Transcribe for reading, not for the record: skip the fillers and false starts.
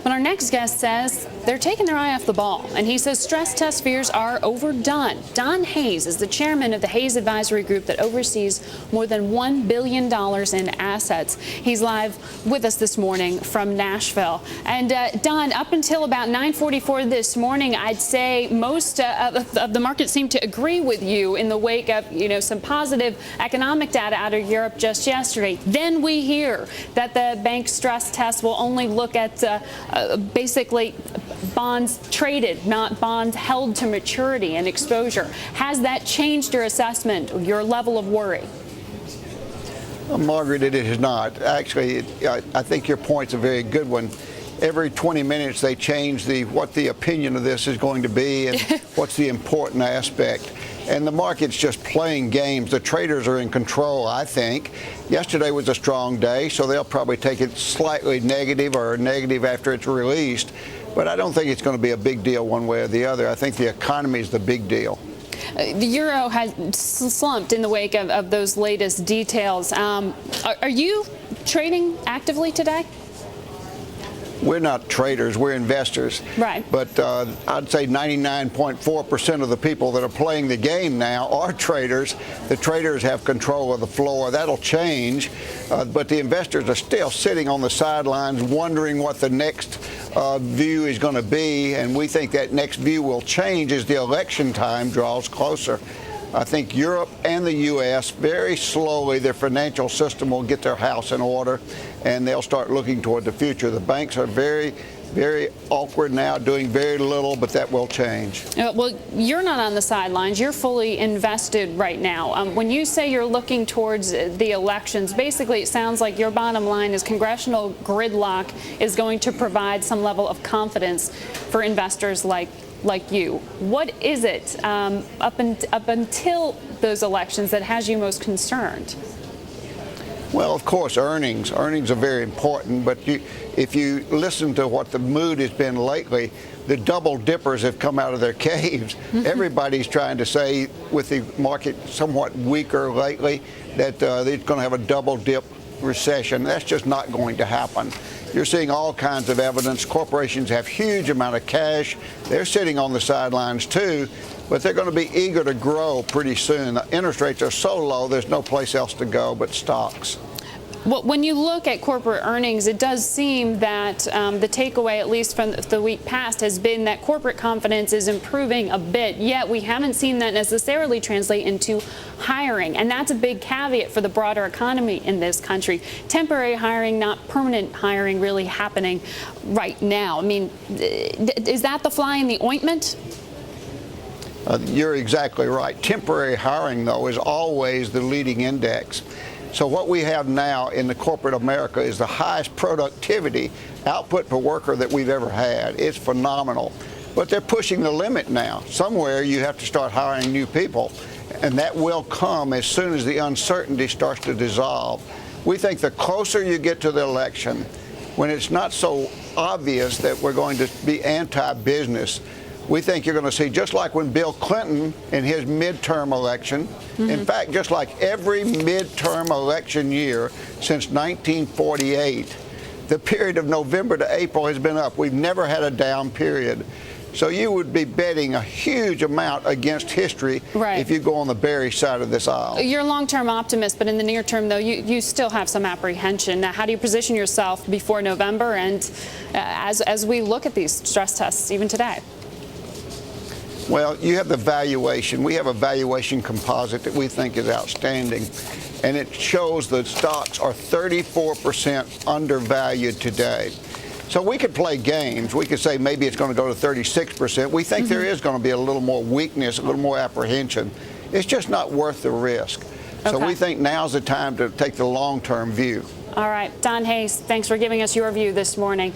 But our next guest says they're taking their eye off the ball, and he says stress test fears are overdone. Don Hayes is the chairman of the Hayes Advisory Group that oversees more than $1 billion in assets. He's live with us this morning from Nashville. And Don, up until about 9:44 this morning, I'd say most of the market seemed to agree with you in the wake of, some positive economic data out of Europe just yesterday. Then we hear that the bank stress test will only look at basically bonds traded, not bonds held to maturity and exposure. Has that changed your assessment, your level of worry? Margaret, it has not. Actually, I think your point's a very good one. Every 20 minutes they change what the opinion of this is going to be and what's the important aspect. And the market's just playing games. The traders are in control, I think. Yesterday was a strong day, so they'll probably take it slightly negative or negative after it's released. But I don't think it's going to be a big deal one way or the other. I think the economy is the big deal. The euro has slumped in the wake of those latest details. Are you trading actively today? We're not traders, we're investors. Right. But I'd say 99.4% of the people that are playing the game now are traders. The traders have control of the floor. That'll change. But the investors are still sitting on the sidelines wondering what the next view is going to be. And we think that next view will change as the election time draws closer. I think Europe and the U.S. very slowly, their financial system will get their house in order, and they'll start looking toward the future. The banks are very, very awkward now, doing very little, but that will change. Well, you're not on the sidelines. You're fully invested right now. When you say you're looking towards the elections, basically it sounds like your bottom line is congressional gridlock is going to provide some level of confidence for investors like you. What is it up until those elections that has you most concerned? Well, of course, earnings. Earnings are very important, but if you listen to what the mood has been lately, the double dippers have come out of their caves. Everybody's trying to say, with the market somewhat weaker lately, that it's going to have a double dip recession. That's just not going to happen. You're seeing all kinds of evidence. Corporations have huge amount of cash. They're sitting on the sidelines too, but they're going to be eager to grow pretty soon. The interest rates are so low, there's no place else to go but stocks. Well, when you look at corporate earnings, it does seem that the takeaway, at least from the week past, has been that corporate confidence is improving a bit, yet we haven't seen that necessarily translate into hiring. And that's a big caveat for the broader economy in this country. Temporary hiring, not permanent hiring, really happening right now. I mean, is that the fly in the ointment? You're exactly right. Temporary hiring, though, is always the leading index. So what we have now in the corporate America is the highest productivity output per worker that we've ever had. It's phenomenal. But they're pushing the limit now. Somewhere you have to start hiring new people, and that will come as soon as the uncertainty starts to dissolve. We think the closer you get to the election, when it's not so obvious that we're going to be anti-business, we think you're going to see, just like when Bill Clinton in his midterm election, in fact, just like every midterm election year since 1948, the period of November to April has been up. We've never had a down period. So you would be betting a huge amount against history if you go on the bearish side of this aisle. You're a long-term optimist, but in the near term, though, you still have some apprehension. Now, how do you position yourself before November and as we look at these stress tests even today? Well, you have the valuation. We have a valuation composite that we think is outstanding, and it shows that stocks are 34% undervalued today. So we could play games. We could say maybe it's going to go to 36%. We think there is going to be a little more weakness, a little more apprehension. It's just not worth the risk. So we think now's the time to take the long-term view. All right. Don Hayes, thanks for giving us your view this morning.